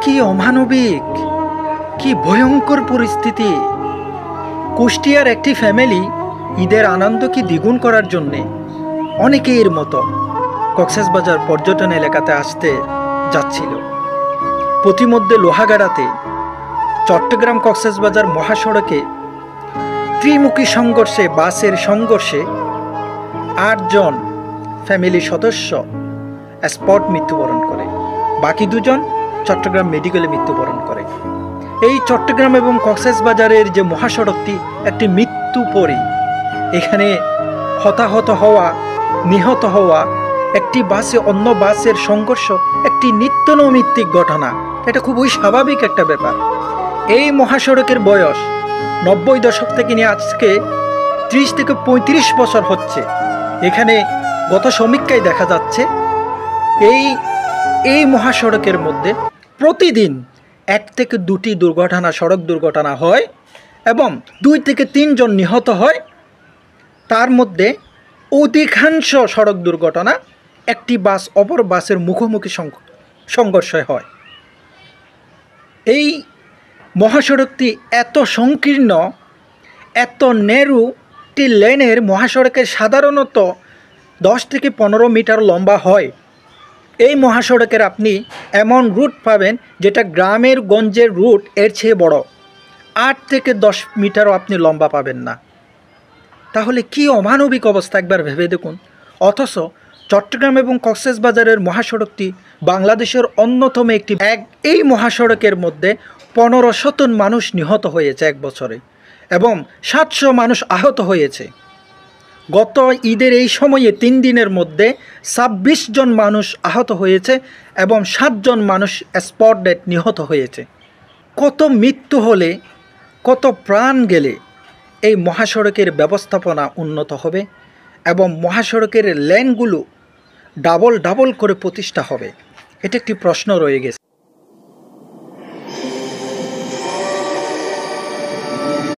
কি অমানবিক, কি ভয়ঙ্কর পরিস্থিতি। কুষ্টিয়ার একটি ফ্যামিলি ঈদের আনন্দকে দ্বিগুণ করার জন্যে অনেকের মতো কক্সবাজার পর্যটন এলাকাতে আসতে যাচ্ছিল। প্রতিমধ্যে লোহাগাড়াতে চট্টগ্রাম কক্সবাজার মহাসড়কে ত্রিমুখী সংঘর্ষে বাসের সংঘর্ষে 8 জন ফ্যামিলি সদস্য স্পট মৃত্যুবরণ করে, বাকি 2 জন চট্টগ্রাম মেডিকেলে মৃত্যুবরণ করে। এই চট্টগ্রাম এবং কক্সবাজারের যে মহাসড়কটি একটি মৃত্যু পরী, এখানে হতাহত হওয়া, নিহত হওয়া, একটি বাসে অন্য বাসের সংঘর্ষ একটি নিত্য নৈমিত্তিক ঘটনা। এটা খুবই স্বাভাবিক একটা ব্যাপার। এই মহাসড়কের বয়স 90 দশক থেকে নিয়ে আজকে 30 থেকে 35 বছর হচ্ছে। এখানে গত সমীক্ষায় দেখা যাচ্ছে এই মহাসড়কের মধ্যে প্রতিদিন 1 থেকে 2টি দুর্ঘটনা, সড়ক দুর্ঘটনা হয় এবং 2 থেকে 3 জন নিহত হয়। তার মধ্যে অধিকাংশ সড়ক দুর্ঘটনা একটি বাস অপর বাসের মুখোমুখি সংঘর্ষে হয়। এই মহাসড়কটি এত সংকীর্ণ, এত ন্যারোটি লেনের মহাসড়কের সাধারণত 10 থেকে 15 মিটার লম্বা হয়। এই মহাসড়কের আপনি এমন রুট পাবেন যেটা গ্রামের গঞ্জের রুট এর চেয়ে বড়, 8 থেকে 10 মিটারও আপনি লম্বা পাবেন না। তাহলে কি অমানবিক অবস্থা একবার ভেবে দেখুন। অথচ চট্টগ্রাম এবং কক্সবাজারের মহাসড়কটি বাংলাদেশের অন্যতম একটি এই মহাসড়কের মধ্যে 1500 মানুষ নিহত হয়েছে 1 বছরে এবং 700 মানুষ আহত হয়েছে। গত ঈদের এই সময়ে 3 দিনের মধ্যে 26 জন মানুষ আহত হয়েছে এবং 7 জন মানুষ স্পট ডেথ নিহত হয়েছে। কত মৃত্যু হলে, কত প্রাণ গেলে এই মহাসড়কের ব্যবস্থাপনা উন্নত হবে এবং মহাসড়কের লেনগুলো ডাবল করে প্রতিষ্ঠা হবে? এটা একটি প্রশ্ন রয়ে গেছে।